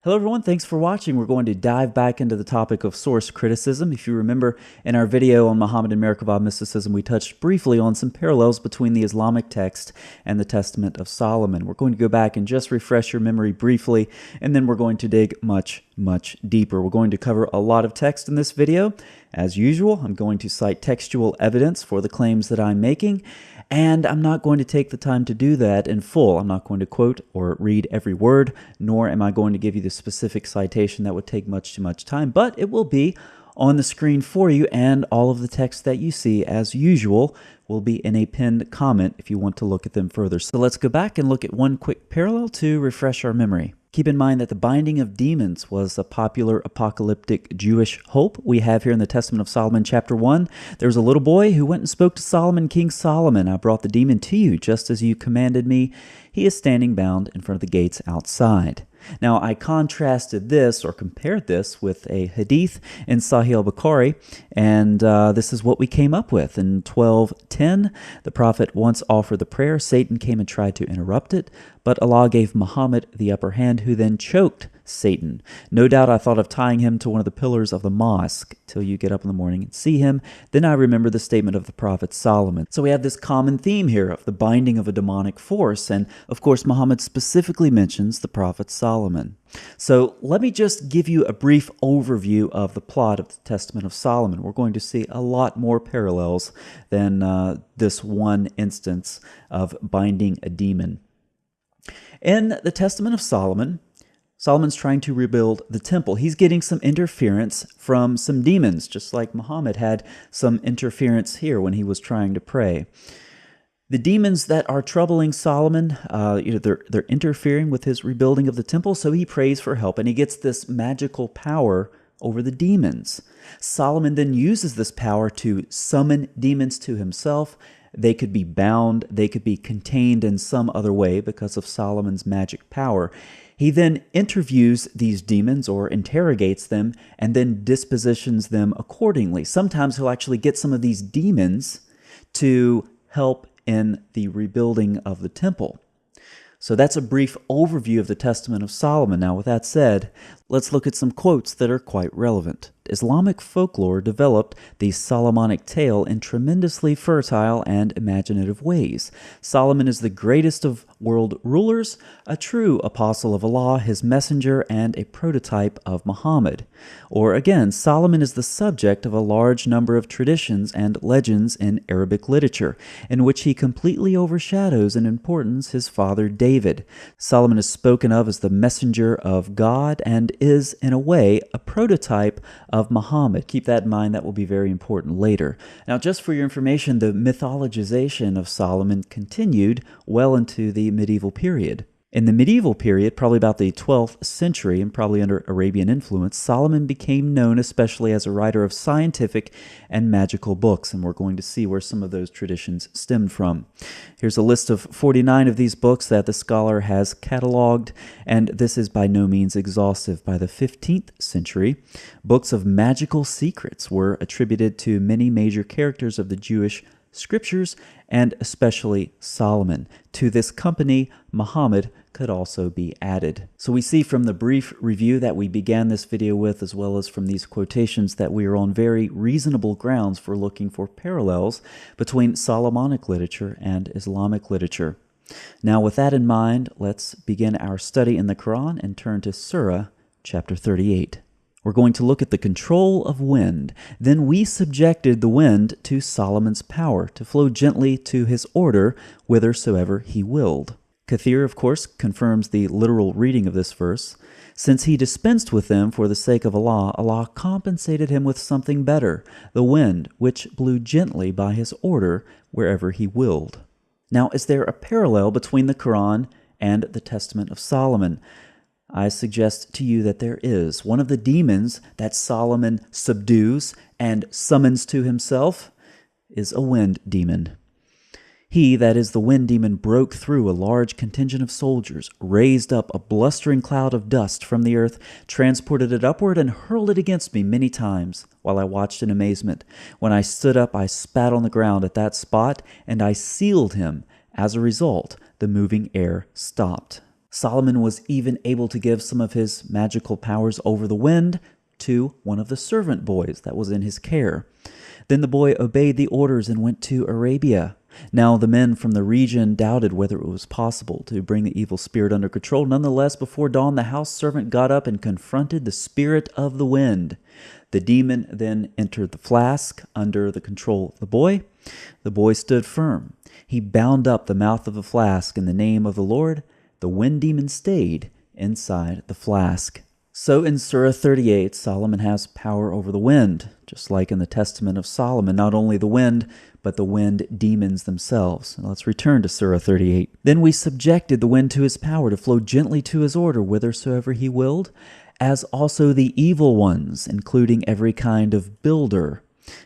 Hello everyone, thanks for watching. We're going to dive back into the topic of source criticism. If you remember, in our video on Muhammad and Merkabah mysticism, we touched briefly on some parallels between the Islamic text and the Testament of Solomon. We're going to go back and just refresh your memory briefly, and then we're going to dig much deeper. We're going to cover a lot of text in this video. As usual, I'm going to cite textual evidence for the claims that I'm making, and I'm not going to take the time to do that in full. I'm not going to quote or read every word, nor am I going to give you the specific citation. That would take too much time, but it will be on the screen for you, and all of the text that you see, as usual, will be in a pinned comment if you want to look at them further. So let's go back and look at one quick parallel to refresh our memory. Keep in mind that the binding of demons was a popular apocalyptic Jewish hope. We have here in the Testament of Solomon, chapter 1, there was a little boy who went and spoke to Solomon, King Solomon. I brought the demon to you, just as you commanded me. He is standing bound in front of the gates outside. Now, I contrasted this, or compared this, with a hadith in Sahih al-Bukhari, and this is what we came up with. In 12:10, the Prophet once offered the prayer. Satan came and tried to interrupt it, but Allah gave Muhammad the upper hand, who then choked Satan. No doubt I thought of tying him to one of the pillars of the mosque till you get up in the morning and see him. Then I remember the statement of the Prophet Solomon. So we have this common theme here of the binding of a demonic force, and of course Muhammad specifically mentions the Prophet Solomon. So let me just give you a brief overview of the plot of the Testament of Solomon. We're going to see a lot more parallels than this one instance of binding a demon. In the Testament of Solomon, Solomon's trying to rebuild the temple. He's getting some interference from some demons, just like Muhammad had some interference here when he was trying to pray. The demons that are troubling Solomon, they're interfering with his rebuilding of the temple, so he prays for help, and he gets this magical power over the demons. Solomon then uses this power to summon demons to himself. They could be bound, they could be contained in some other way because of Solomon's magic power. He then interviews these demons or interrogates them and then dispositions them accordingly. Sometimes he'll actually get some of these demons to help in the rebuilding of the temple. So that's a brief overview of the Testament of Solomon. Now, with that said, let's look at some quotes that are quite relevant. Islamic folklore developed the Solomonic tale in tremendously fertile and imaginative ways. Solomon is the greatest of world rulers, a true apostle of Allah, his messenger, and a prototype of Muhammad. Or again, Solomon is the subject of a large number of traditions and legends in Arabic literature, in which he completely overshadows in importance his father David. Solomon is spoken of as the messenger of God and is, in a way, a prototype of Muhammad. Keep that in mind, that will be very important later. Now, just for your information, the mythologization of Solomon continued well into the medieval period. In the medieval period, probably about the 12th century and probably under Arabian influence, Solomon became known especially as a writer of scientific and magical books, and we're going to see where some of those traditions stemmed from. Here's a list of 49 of these books that the scholar has cataloged, and this is by no means exhaustive. By the 15th century, books of magical secrets were attributed to many major characters of the Jewish scriptures, and especially Solomon. To this company, Muhammad could also be added. So we see from the brief review that we began this video with, as well as from these quotations, that we are on very reasonable grounds for looking for parallels between Solomonic literature and Islamic literature. Now, with that in mind, let's begin our study in the Quran and turn to Surah chapter 38. We're going to look at the control of wind. Then we subjected the wind to Solomon's power to flow gently to his order whithersoever he willed. Kathir, of course, confirms the literal reading of this verse. Since he dispensed with them for the sake of Allah, Allah compensated him with something better, the wind, which blew gently by his order wherever he willed. Now, is there a parallel between the Quran and the Testament of Solomon? I suggest to you that there is. One of the demons that Solomon subdues and summons to himself is a wind demon. He, that is the wind demon, broke through a large contingent of soldiers, raised up a blustering cloud of dust from the earth, transported it upward, and hurled it against me many times, while I watched in amazement. When I stood up, I spat on the ground at that spot, and I sealed him. As a result, the moving air stopped. Solomon was even able to give some of his magical powers over the wind to one of the servant boys that was in his care. Then the boy obeyed the orders and went to Arabia. Now the men from the region doubted whether it was possible to bring the evil spirit under control. Nonetheless, before dawn, the house servant got up and confronted the spirit of the wind. The demon then entered the flask under the control of the boy. The boy stood firm. He bound up the mouth of the flask in the name of the Lord. The wind demon stayed inside the flask. So in Surah 38, Solomon has power over the wind, just like in the Testament of Solomon, not only the wind, but the wind demons themselves. Now let's return to Surah 38. Then we subjected the wind to his power to flow gently to his order whithersoever he willed, as also the evil ones, including every kind of builder.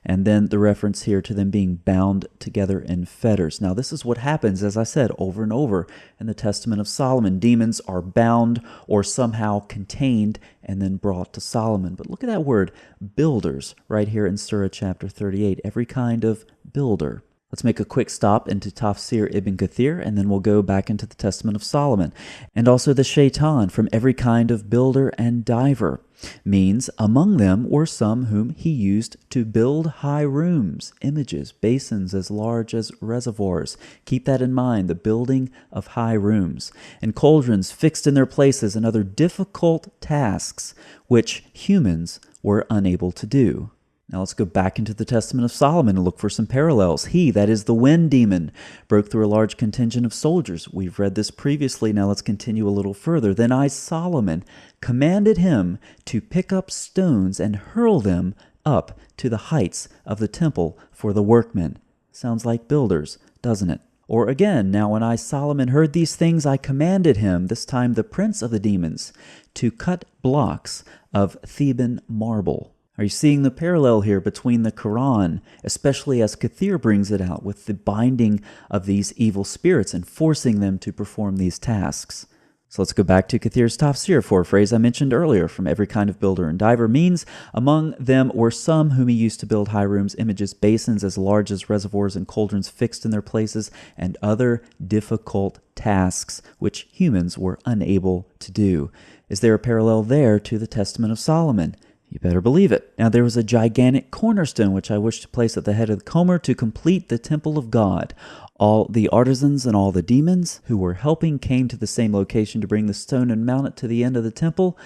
And then the reference here to them being bound together in fetters. Now this is what happens, as I said, over and over in the Testament of Solomon. Demons are bound or somehow contained and then brought to Solomon. But look at that word, builders, right here in Surah chapter 38. Every kind of builder. Let's make a quick stop into Tafsir Ibn Kathir, and then we'll go back into the Testament of Solomon. And also the shaitan, from every kind of builder and diver, means among them were some whom he used to build high rooms, images, basins as large as reservoirs. Keep that in mind, the building of high rooms. And cauldrons fixed in their places, and other difficult tasks which humans were unable to do. Now let's go back into the Testament of Solomon and look for some parallels. He, that is the wind demon, broke through a large contingent of soldiers. We've read this previously. Now let's continue a little further. Then I, Solomon, commanded him to pick up stones and hurl them up to the heights of the temple for the workmen. Sounds like builders, doesn't it? Or again, now when I, Solomon, heard these things, I commanded him, this time the prince of the demons, to cut blocks of Theban marble. Are you seeing the parallel here between the Quran, especially as Kathir brings it out, with the binding of these evil spirits and forcing them to perform these tasks? So let's go back to Kathir's Tafsir for a phrase I mentioned earlier. From every kind of builder and diver means among them were some whom he used to build high rooms, images, basins as large as reservoirs, and cauldrons fixed in their places, and other difficult tasks which humans were unable to do. Is there a parallel there to the Testament of Solomon? You better believe it. Now there was a gigantic cornerstone which I wish to place at the head of the Comer to complete the temple of God. All the artisans and all the demons who were helping came to the same location to bring the stone and mount it to the end of the temple,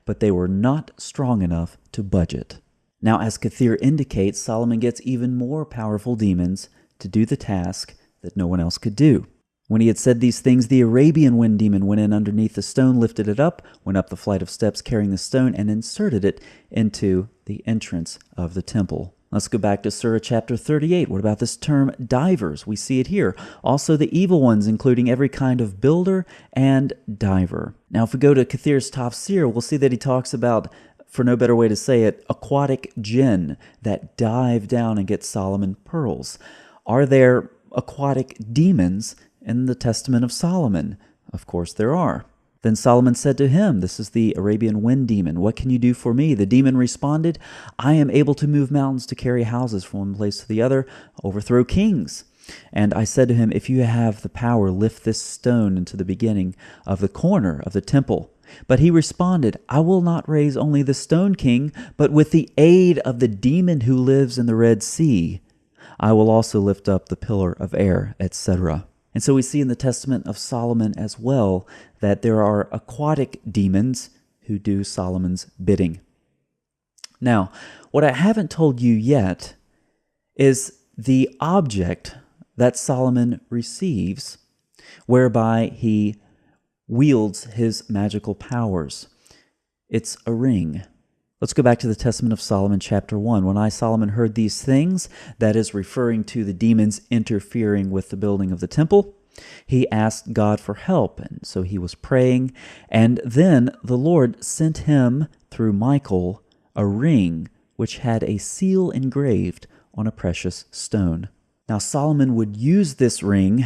but they were not strong enough to budget. Now as Kathir indicates, Solomon gets even more powerful demons to do the task that no one else could do. When he had said these things, the Arabian wind demon went in underneath the stone, lifted it up, went up the flight of steps carrying the stone, and inserted it into the entrance of the temple. Let's go back to Surah chapter 38. What about this term divers? We see it here. Also the evil ones, including every kind of builder and diver. Now if we go to Kathir's Tafsir, we'll see that he talks about, for no better way to say it, aquatic jinn that dive down and get Solomon pearls. Are there aquatic demons in the Testament of Solomon? Of course there are. Then Solomon said to him, this is the Arabian wind demon, what can you do for me? The demon responded, I am able to move mountains, to carry houses from one place to the other, overthrow kings. And I said to him, if you have the power, lift this stone into the beginning of the corner of the temple. But he responded, I will not raise only the stone king, but with the aid of the demon who lives in the Red Sea, I will also lift up the pillar of air, etc. And so we see in the Testament of Solomon as well that there are aquatic demons who do Solomon's bidding. Now, what I haven't told you yet is the object that Solomon receives whereby he wields his magical powers. It's a ring. Let's go back to the Testament of Solomon, chapter 1. When I, Solomon, heard these things, that is referring to the demons interfering with the building of the temple, he asked God for help, and so he was praying. And then the Lord sent him, through Michael, a ring which had a seal engraved on a precious stone. Now Solomon would use this ring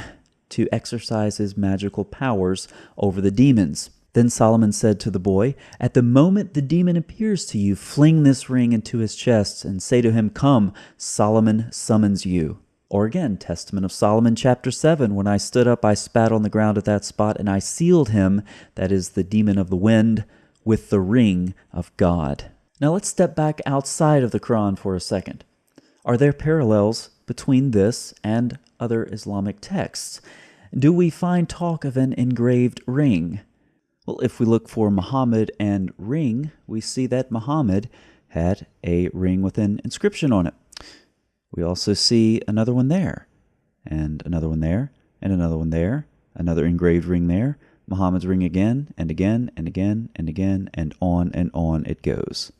to exercise his magical powers over the demons. Then Solomon said to the boy, at the moment the demon appears to you, fling this ring into his chest and say to him, come, Solomon summons you. Or again, Testament of Solomon, chapter 7, when I stood up, I spat on the ground at that spot, and I sealed him, that is the demon of the wind, with the ring of God. Now let's step back outside of the Quran for a second. Are there parallels between this and other Islamic texts? Do we find talk of an engraved ring? Well, if we look for Muhammad and ring, we see that Muhammad had a ring with an inscription on it. We also see another one there, and another one there, and another one there, another engraved ring there, Muhammad's ring again, and again, and again, and again, and on it goes.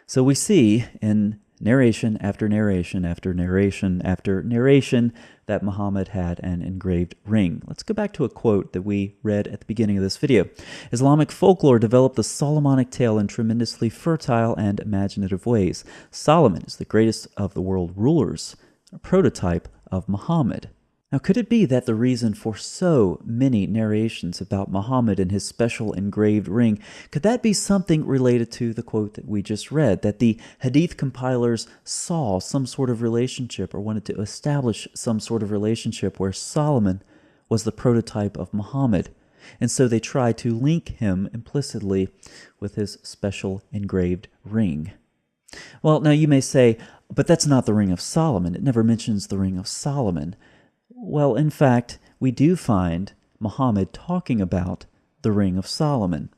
So we see in narration after narration after narration after narration that Muhammad had an engraved ring. Let's go back to a quote that we read at the beginning of this video. Islamic folklore developed the Solomonic tale in tremendously fertile and imaginative ways. Solomon is the greatest of the world rulers, a prototype of Muhammad. Now, could it be that the reason for so many narrations about Muhammad and his special engraved ring, could that be something related to the quote that we just read, that the Hadith compilers saw some sort of relationship or wanted to establish some sort of relationship where Solomon was the prototype of Muhammad, and so they tried to link him implicitly with his special engraved ring? Well, now you may say, but that's not the Ring of Solomon. It never mentions the Ring of Solomon. Well, in fact, we do find Muhammad talking about the Ring of Solomon.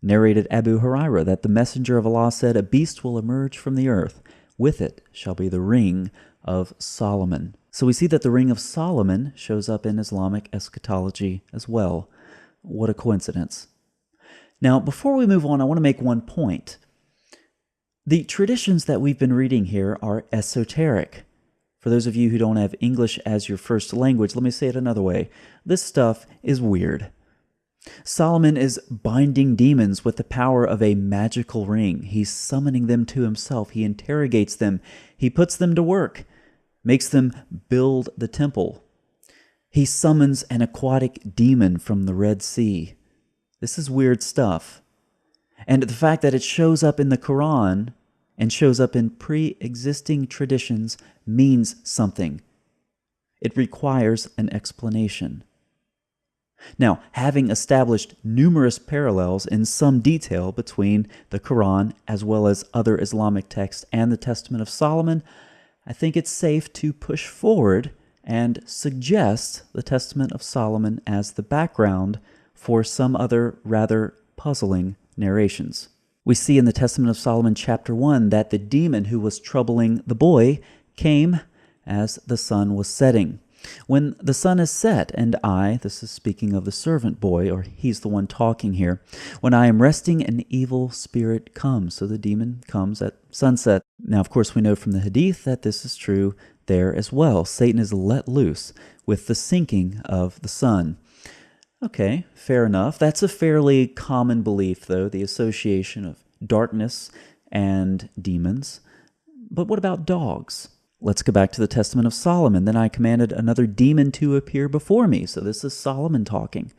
Narrated Abu Hurairah that the Messenger of Allah said, "A beast will emerge from the earth. With it shall be the Ring of Solomon." So we see that the Ring of Solomon shows up in Islamic eschatology as well. What a coincidence. Now, before we move on, I want to make one point. The traditions that we've been reading here are esoteric. For those of you who don't have English as your first language, let me say it another way. This stuff is weird. Solomon is binding demons with the power of a magical ring. He's summoning them to himself. He interrogates them. He puts them to work, makes them build the temple. He summons an aquatic demon from the Red Sea. This is weird stuff. And the fact that it shows up in the Quran and shows up in pre-existing traditions means something. It requires an explanation. Now, having established numerous parallels in some detail between the Quran as well as other Islamic texts and the Testament of Solomon, I think it's safe to push forward and suggest the Testament of Solomon as the background for some other rather puzzling narrations. We see in the Testament of Solomon chapter 1 that the demon who was troubling the boy came as the sun was setting. When the sun is set, and I, this is speaking of the servant boy, or he's the one talking here, when I am resting, an evil spirit comes. So the demon comes at sunset. Now, of course, we know from the Hadith that this is true there as well. Satan is let loose with the sinking of the sun. Okay, fair enough. That's a fairly common belief, though, the association of darkness and demons. But what about dogs? Let's go back to the Testament of Solomon. Then I commanded another demon to appear before me. So this is Solomon talking.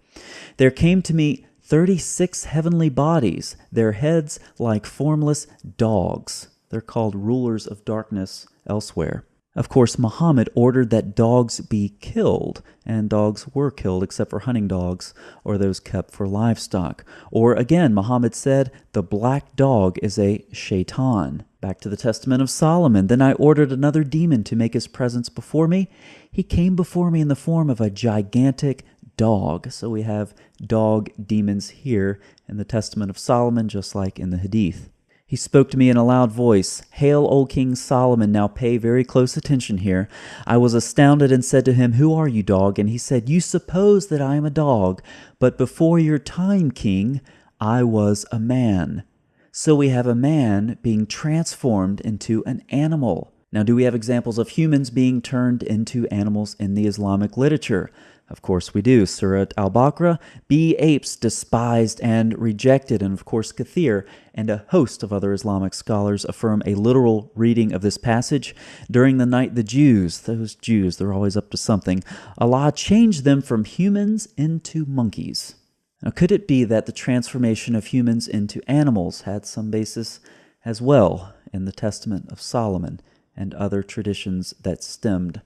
There came to me 36 heavenly bodies, their heads like formless dogs. They're called rulers of darkness elsewhere. Of course, Muhammad ordered that dogs be killed, and dogs were killed except for hunting dogs or those kept for livestock. Or again, Muhammad said, the black dog is a shaitan. Back to the Testament of Solomon. Then I ordered another demon to make his presence before me. He came before me in the form of a gigantic dog. So we have dog demons here in the Testament of Solomon, just like in the Hadith. He spoke to me in a loud voice, "Hail, O King Solomon." Now pay very close attention here. I was astounded and said to him, "Who are you, dog?" And he said, "You suppose that I am a dog, but before your time, king, I was a man." So we have a man being transformed into an animal. Now, do we have examples of humans being turned into animals in the Islamic literature? Of course we do. Surah Al-Baqarah, "Be apes despised and rejected." And of course Kathir and a host of other Islamic scholars affirm a literal reading of this passage. During the night, the Jews, those Jews, they're always up to something, Allah changed them from humans into monkeys. Now, could it be that the transformation of humans into animals had some basis as well in the Testament of Solomon and other traditions that stemmed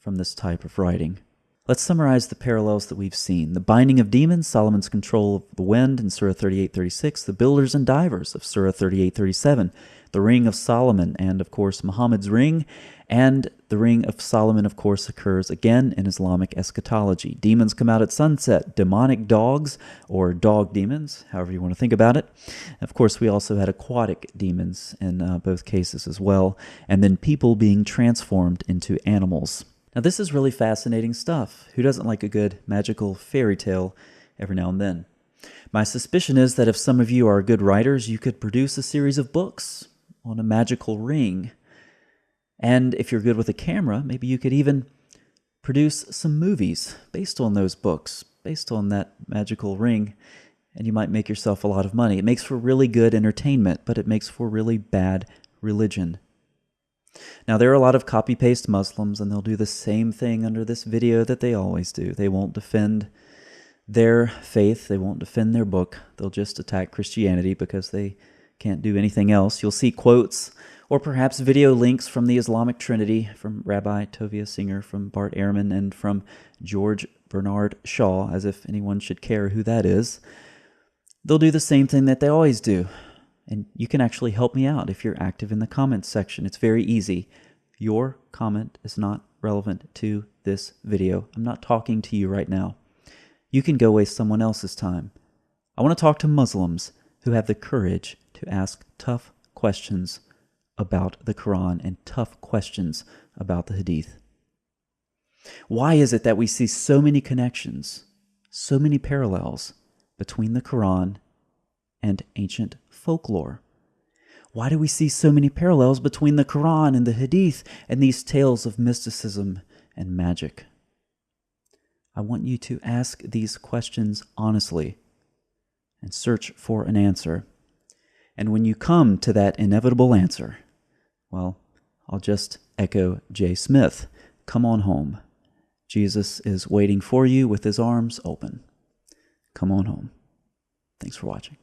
from this type of writing. Let's summarize the parallels that we've seen. The binding of demons, Solomon's control of the wind in Surah 38:36, the builders and divers of Surah 38:37, the ring of Solomon, and of course Muhammad's ring, and the ring of Solomon, of course, occurs again in Islamic eschatology. Demons come out at sunset, demonic dogs, or dog demons, however you want to think about it. Of course, we also had aquatic demons in both cases as well, and then people being transformed into animals. Now, this is really fascinating stuff. Who doesn't like a good magical fairy tale every now and then? My suspicion is that if some of you are good writers, you could produce a series of books on a magical ring. And if you're good with a camera, maybe you could even produce some movies based on those books, based on that magical ring, and you might make yourself a lot of money. It makes for really good entertainment, but it makes for really bad religion. Now, there are a lot of copy-paste Muslims, and they'll do the same thing under this video that they always do. They won't defend their faith. They won't defend their book. They'll just attack Christianity because they can't do anything else. You'll see quotes or perhaps video links from the Islamic Trinity, from Rabbi Tovia Singer, from Bart Ehrman, and from George Bernard Shaw, as if anyone should care who that is. They'll do the same thing that they always do. And you can actually help me out if you're active in the comments section. It's very easy. Your comment is not relevant to this video. I'm not talking to you right now. You can go waste someone else's time. I want to talk to Muslims who have the courage to ask tough questions about the Quran and tough questions about the Hadith. Why is it that we see so many connections, so many parallels between the Quran and ancient folklore? Why do we see so many parallels between the Quran and the Hadith and these tales of mysticism and magic? I want you to ask these questions honestly and search for an answer. And when you come to that inevitable answer, well, I'll just echo J. Smith. Come on home. Jesus is waiting for you with his arms open. Come on home. Thanks for watching.